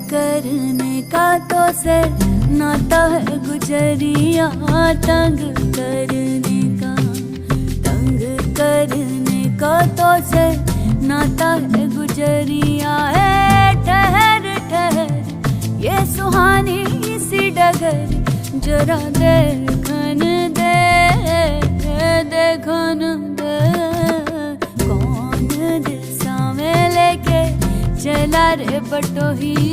करने का तो से नाता है गुजरिया, तंग करने का तो से नाता है गुजरिया। ठहर ठहर ये सुहानी सी डगर जरा देखन दे, देखन दे। कौन दिशा में लेके चला रे बटोहिया,